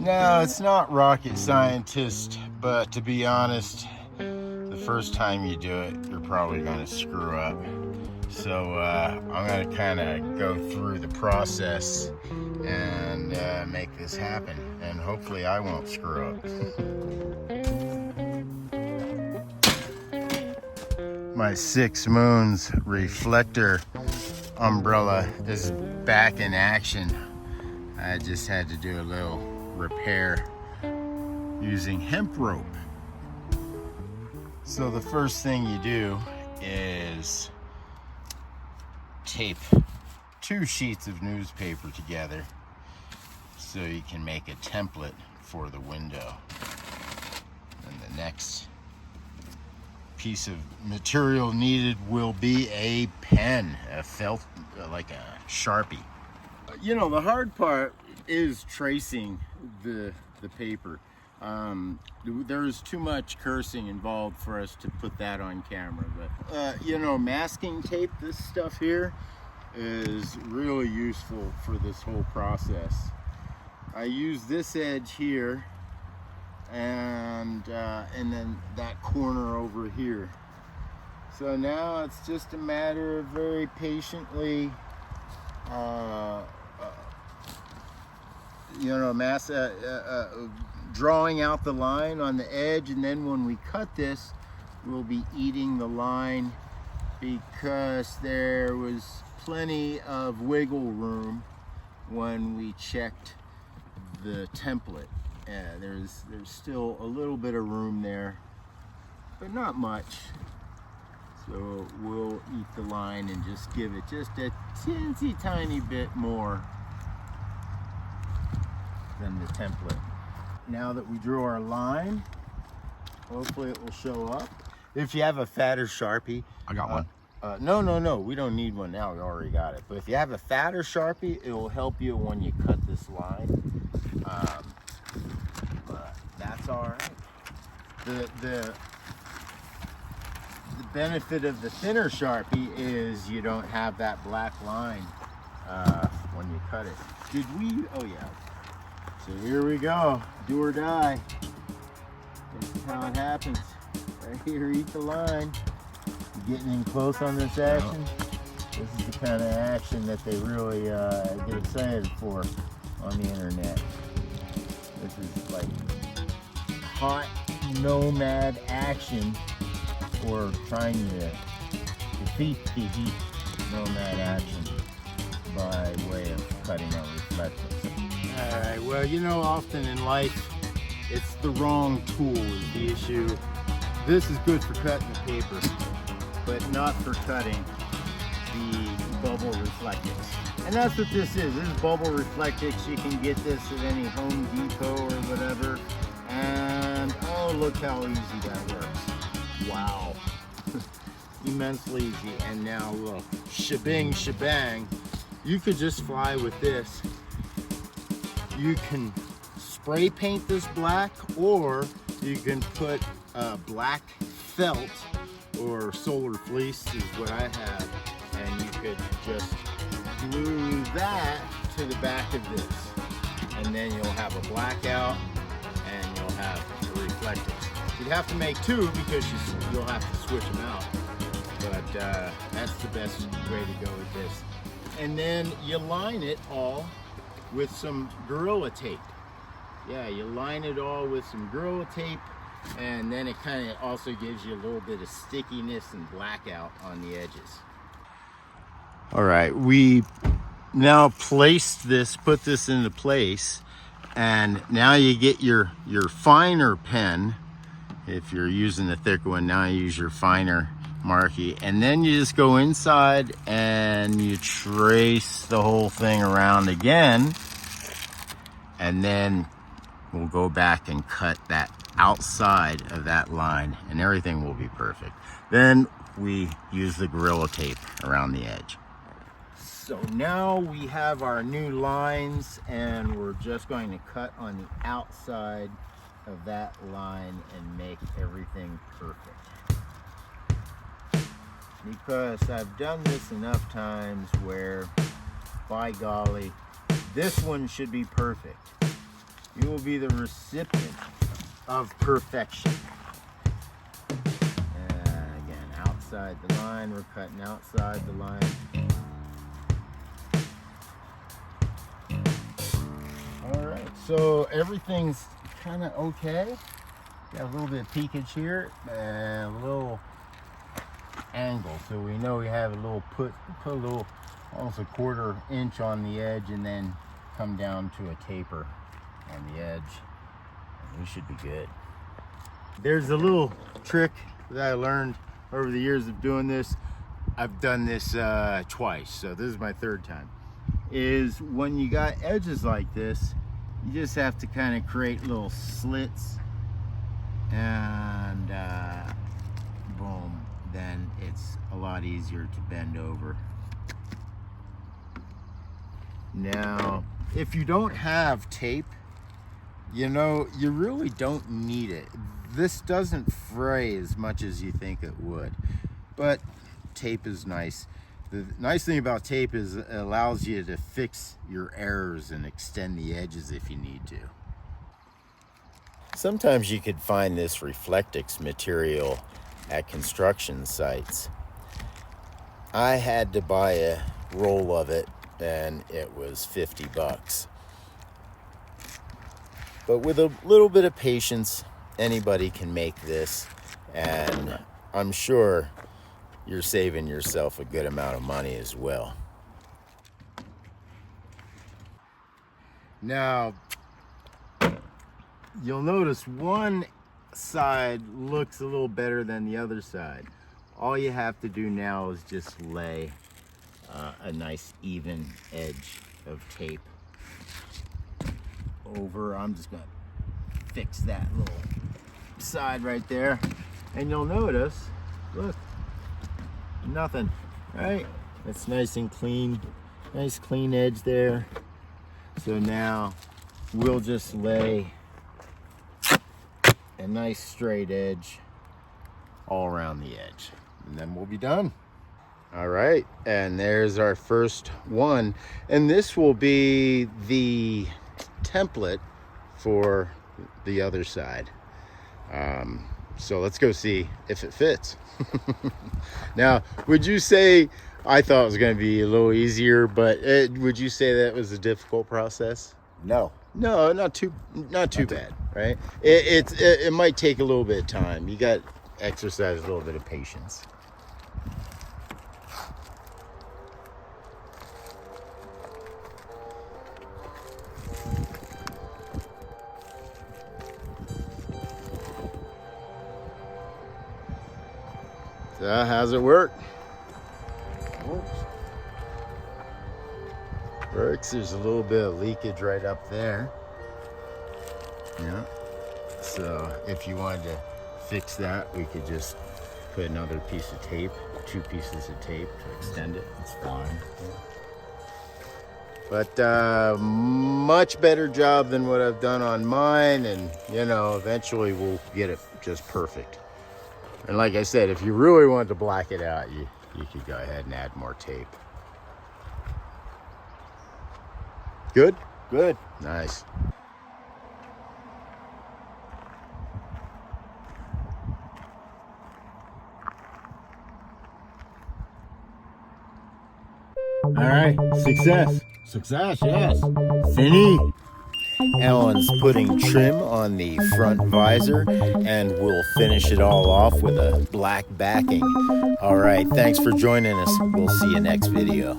No, it's not rocket scientist, but to be honest, the first time you do it, you're probably going to screw up. So I'm going to kind of go through the process and make this happen, and hopefully I won't screw up. My 6 Moons reflector umbrella is back in action. I just had to do a little repair using hemp rope. So the first thing you do is tape 2 sheets of newspaper together so you can make a template for the window. And the next piece of material needed will be a pen, a felt, like a Sharpie. You know, the hard part is tracing the paper. There's too much cursing involved for us to put that on camera, but you know, masking tape, this stuff here, is really useful for this whole process. I use this edge here and then that corner over here. So now it's just a matter of very patiently you know, drawing out the line on the edge, and then when we cut this, we'll be eating the line because there was plenty of wiggle room when we checked the template. There's still a little bit of room there, but not much. So we'll eat the line and just give it just a teensy tiny bit more than the template. Now that we drew our line, hopefully it will show up. If you have a fatter Sharpie. I got one. No, we don't need one now, we already got it. But if you have a fatter Sharpie, it will help you when you cut this line. But that's all right. The benefit of the thinner Sharpie is you don't have that black line when you cut it. Did we? Oh yeah. So here we go, do or die. This is how it happens. Right here, eat the line. You getting in close on this action? This is the kind of action that they really get excited for on the internet. This is like hot nomad action, or trying to defeat the heat nomad action by way of cutting out reflectors. Alright, well, you know, often in life, it's the wrong tool is the issue. This is good for cutting the paper, but not for cutting the bubble reflectics. And that's what this is. This is bubble reflectics. You can get this at any Home Depot or whatever. And oh, look how easy that works. Wow. Immensely easy. And now look, shebang, shebang. You could just fly with this. You can spray paint this black, or you can put black felt or solar fleece is what I have, and you could just glue that to the back of this, and then you'll have a blackout and you'll have the reflectors. You'd have to make 2 because you'll have to switch them out, but that's the best way to go with this. And then you line it all with some Gorilla Tape. Yeah, you line it all with some Gorilla Tape, and then it kind of also gives you a little bit of stickiness and blackout on the edges. All right, we now placed this, put this into place, and now you get your finer pen. If you're using the thicker one, now you use your finer marquee, and then you just go inside and you trace the whole thing around again, and then we'll go back and cut that outside of that line, and everything will be perfect. Then we use the Gorilla Tape around the edge. So now we have our new lines, and we're just going to cut on the outside of that line and make everything perfect. Because I've done this enough times where, by golly, this one should be perfect. you will be the recipient of perfection. And again, outside the line, we're cutting outside the line. All right, so everything's kind of okay. Got a little bit of peakage here and a little angle, so we know we have a little put a little, almost a 1/4 inch on the edge, and then come down to a taper on the edge, and we should be good. There's a little trick that I learned over the years of doing this. I've done this twice, so this is my 3rd time. Is when you got edges like this, you just have to kind of create little slits, and boom, then it's a lot easier to bend over. Now, if you don't have tape, you know, you really don't need it. This doesn't fray as much as you think it would, but tape is nice. The nice thing about tape is it allows you to fix your errors and extend the edges if you need to. Sometimes you could find this reflectics material at construction sites. I had to buy a roll of it, and it was 50 bucks. But with a little bit of patience, anybody can make this, and I'm sure you're saving yourself a good amount of money as well. Now, you'll notice one side looks a little better than the other side. All you have to do now is just lay a nice even edge of tape over. I'm just gonna fix that little side right there, and you'll notice, look, nothing, right? It's nice and clean, nice clean edge there. So now we'll just lay a nice straight edge all around the edge, and then we'll be done. All right, and there's our first one, and this will be the template for the other side. So let's go see if it fits. Now, would you say, I thought it was going to be a little easier, but would you say that was a difficult process? No, not too bad, right? It might take a little bit of time. You got to exercise a little bit of patience. So how's it work? Works. There's a little bit of leakage right up there. Yeah. So if you wanted to fix that, we could just put another piece of tape, 2 pieces of tape to extend it. It's fine. But much better job than what I've done on mine, and you know, eventually we'll get it just perfect. And like I said, if you really wanted to black it out, you could go ahead and add more tape. Good? good. Nice. All right, success. Success, yes. Fini. Alan's putting trim on the front visor, and we'll finish it all off with a black backing. All right, thanks for joining us. We'll see you next video.